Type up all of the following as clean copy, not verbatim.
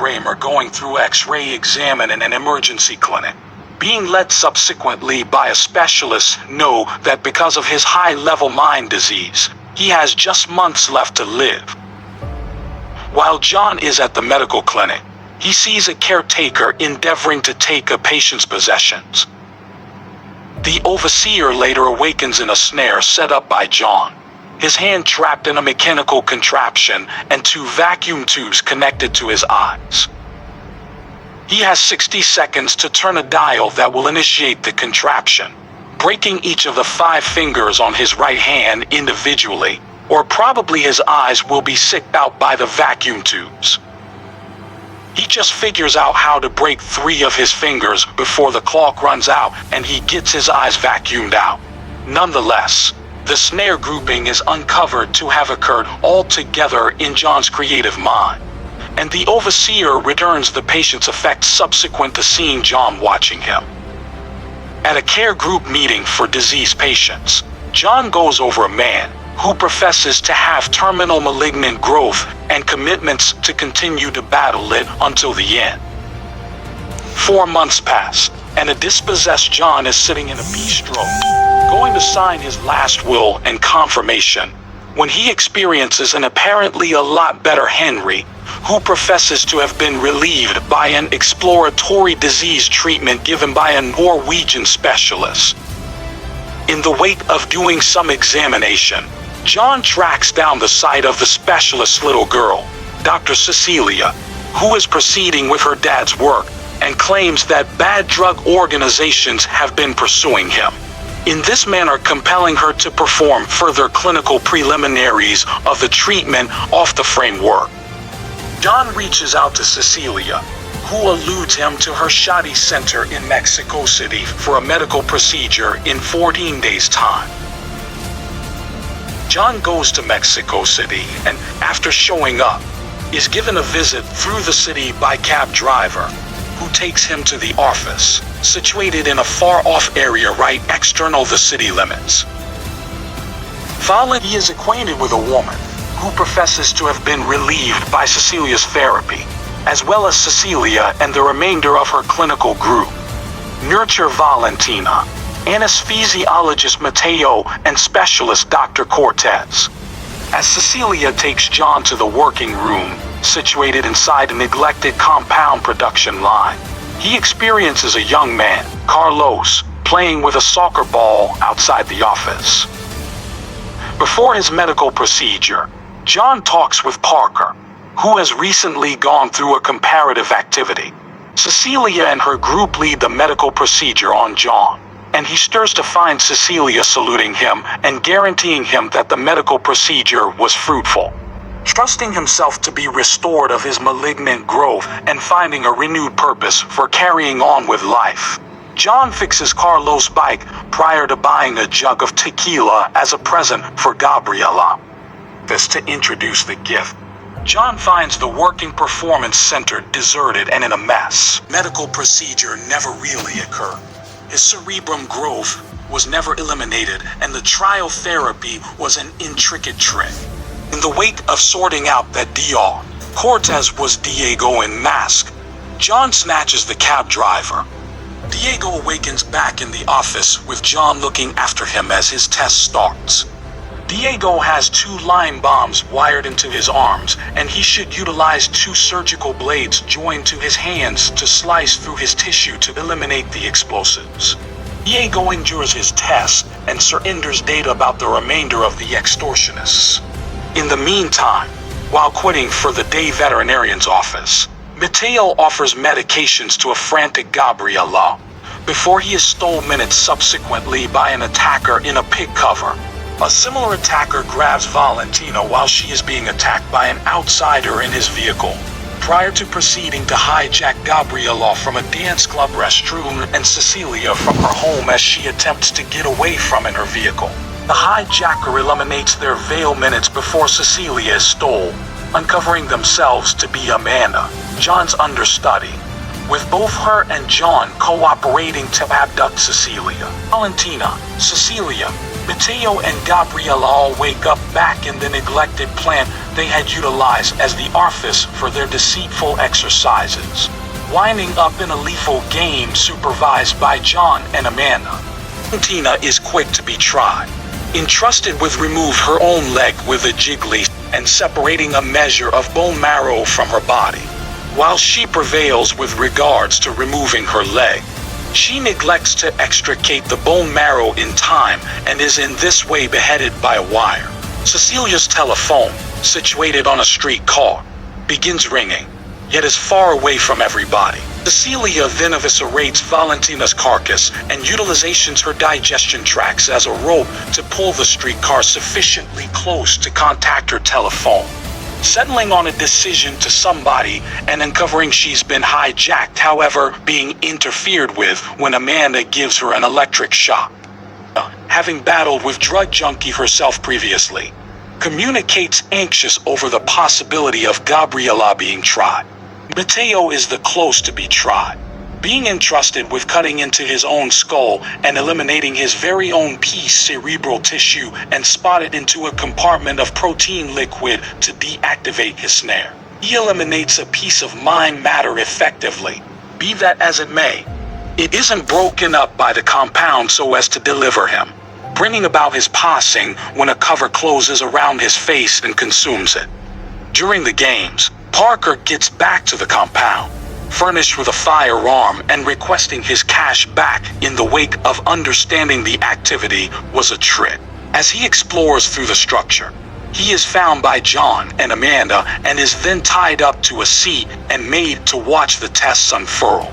brain are going through X-ray exam in an emergency clinic. Being led subsequently by a specialist know that because of his high-level mind disease, he has just months left to live. While John is at the medical clinic, he sees a caretaker endeavoring to take a patient's possessions. The overseer later awakens in a snare set up by John, his hand trapped in a mechanical contraption and 2 vacuum tubes connected to his eyes. He has 60 seconds to turn a dial that will initiate the contraption, breaking each of the 5 fingers on his right hand individually, or probably his eyes will be sicked out by the vacuum tubes. He just figures out how to break 3 of his fingers before the clock runs out and he gets his eyes vacuumed out. Nonetheless, the snare grouping is uncovered to have occurred all together in John's creative mind, and the overseer returns the patient's effects subsequent to seeing John watching him. At a care group meeting for diseased patients, John goes over a man who professes to have terminal malignant growth and commitments to continue to battle it until the end. 4 months pass, and a dispossessed John is sitting in a bistro, going to sign his last will and confirmation, when he experiences an apparently a lot better Henry, who professes to have been relieved by an exploratory disease treatment given by a Norwegian specialist. In the wake of doing some examination, John tracks down the site of the specialist's little girl, Dr. Cecilia, who is proceeding with her dad's work and claims that bad drug organizations have been pursuing him, in this manner compelling her to perform further clinical preliminaries of the treatment off the framework. John reaches out to Cecilia, who alludes him to her shoddy center in Mexico City for a medical procedure in 14 days' time. John goes to Mexico City and, after showing up, is given a visit through the city by cab driver, who takes him to the office, situated in a far-off area right external the city limits. Following, he is acquainted with a woman who professes to have been relieved by Cecilia's therapy, as well as Cecilia and the remainder of her clinical group. Nurture Valentina, anesthesiologist Mateo, and specialist Dr. Cortez. As Cecilia takes John to the working room, situated inside a neglected compound production line, he experiences a young man, Carlos, playing with a soccer ball outside the office. Before his medical procedure, John talks with Parker, who has recently gone through a comparative activity. Cecilia and her group lead the medical procedure on John, and he stirs to find Cecilia saluting him and guaranteeing him that the medical procedure was fruitful. Trusting himself to be restored of his malignant growth and finding a renewed purpose for carrying on with life, John fixes Carlos' bike prior to buying a jug of tequila as a present for Gabriela. This to introduce the gift. John finds the working performance center deserted and in a mess. Medical procedure never really occurred. His cerebrum growth was never eliminated, and the trial therapy was an intricate trick. In the wake of sorting out that Dr. Cortez was Diego in mask, John snatches the cab driver. Diego awakens back in the office with John looking after him as his test starts. Diego has 2 lime bombs wired into his arms, and he should utilize 2 surgical blades joined to his hands to slice through his tissue to eliminate the explosives. Diego endures his test and surrenders data about the remainder of the extortionists. In the meantime, while quitting for the day veterinarian's office, Mateo offers medications to a frantic Gabriela, before he is stolen minutes subsequently by an attacker in a pig cover. A similar attacker grabs Valentina while she is being attacked by an outsider in his vehicle, prior to proceeding to hijack Gabriela from a dance club restroom and Cecilia from her home as she attempts to get away from in her vehicle. The hijacker eliminates their veil minutes before Cecilia is stole, uncovering themselves to be Amanda, John's understudy. with both her and John cooperating to abduct Cecilia. Valentina, Cecilia, Matteo and Gabriella all wake up back in the neglected plant they had utilized as the office for their deceitful exercises, winding up in a lethal game supervised by John and Amanda. Valentina is quick to be tried. Entrusted with remove her own leg with a jiggly and separating a measure of bone marrow from her body. While she prevails with regards to removing her leg, she neglects to extricate the bone marrow in time and is in this way beheaded by a wire. Cecilia's telephone, situated on a street car, begins ringing, yet is far away from everybody. Cecilia then eviscerates Valentina's carcass and utilizes her digestion tracts as a rope to pull the streetcar sufficiently close to contact her telephone, settling on a decision to somebody and uncovering she's been hijacked, however being interfered with when Amanda gives her an electric shock. Having battled with drug junkie herself previously, communicates anxious over the possibility of Gabriella being tried. Matteo is the close to be tried, being entrusted with cutting into his own skull and eliminating his very own piece cerebral tissue and spotted into a compartment of protein liquid to deactivate his snare. He eliminates a piece of mind matter effectively. Be that as it may, it isn't broken up by the compound so as to deliver him, bringing about his passing when a cover closes around his face and consumes it. During the games, Parker gets back to the compound, furnished with a firearm and requesting his cash back in the wake of understanding the activity was a trick. As he explores through the structure, he is found by John and Amanda and is then tied up to a seat and made to watch the tests unfurl.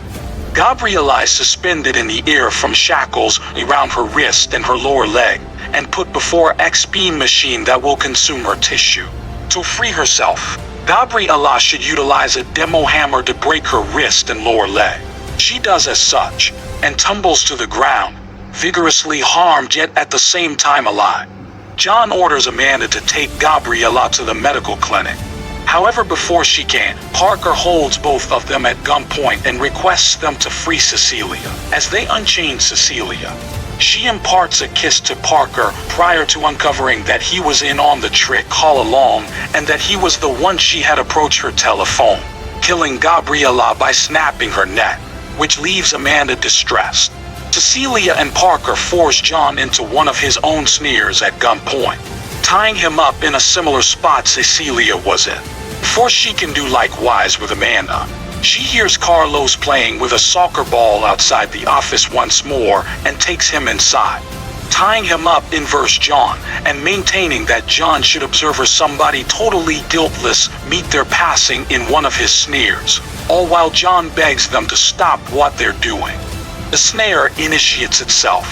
Gabriella is suspended in the air from shackles around her wrist and her lower leg and put before X-beam machine that will consume her tissue. To free herself, Gabriella should utilize a demo hammer to break her wrist and lower leg. She does as such, and tumbles to the ground, vigorously harmed yet at the same time alive. John orders Amanda to take Gabriella to the medical clinic. However, before she can, Parker holds both of them at gunpoint and requests them to free Cecilia. As they unchain Cecilia, she imparts a kiss to Parker prior to uncovering that he was in on the trick all along and that he was the one she had approached her telephone, killing Gabriella by snapping her neck, which leaves Amanda distressed. Cecilia and Parker force John into one of his own snares at gunpoint, tying him up in a similar spot Cecilia was in. Before she can do likewise with Amanda, she hears Carlos playing with a soccer ball outside the office once more and takes him inside, tying him up in verse John and maintaining that John should observe somebody totally guiltless meet their passing in one of his snares, all while John begs them to stop what they're doing. The snare initiates itself,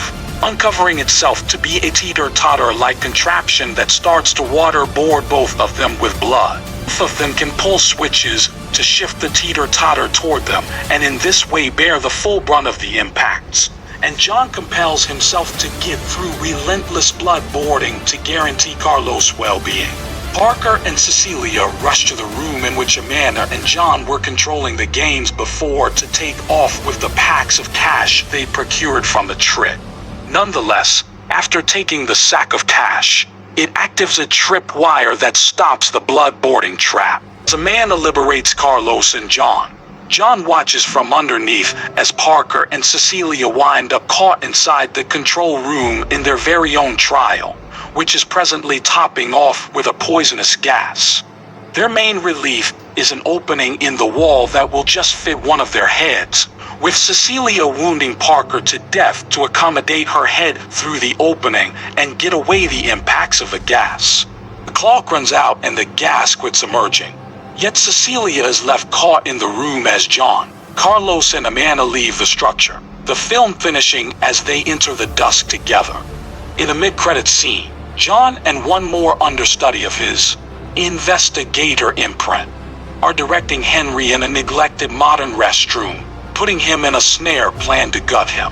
uncovering itself to be a teeter-totter-like contraption that starts to waterboard both of them with blood. Both of them can pull switches to shift the teeter-totter toward them, and in this way bear the full brunt of the impacts. And John compels himself to get through relentless bloodboarding to guarantee Carlos' well-being. Parker and Cecilia rush to the room in which Amanda and John were controlling the games before to take off with the packs of cash they procured from the trick. Nonetheless, after taking the sack of cash, it activates a tripwire that stops the bloodboarding trap. As Amanda liberates Carlos and John, John watches from underneath as Parker and Cecilia wind up caught inside the control room in their very own trial, which is presently topping off with a poisonous gas. Their main relief is an opening in the wall that will just fit one of their heads, with Cecilia wounding Parker to death to accommodate her head through the opening and get away the impacts of the gas. The clock runs out and the gas quits emerging. Yet Cecilia is left caught in the room as John, Carlos and Amanda leave the structure, the film finishing as they enter the dusk together. In a mid-credits scene, John and one more understudy of his, investigator imprint, are directing Henry in a neglected modern restroom, putting him in a snare planned to gut him.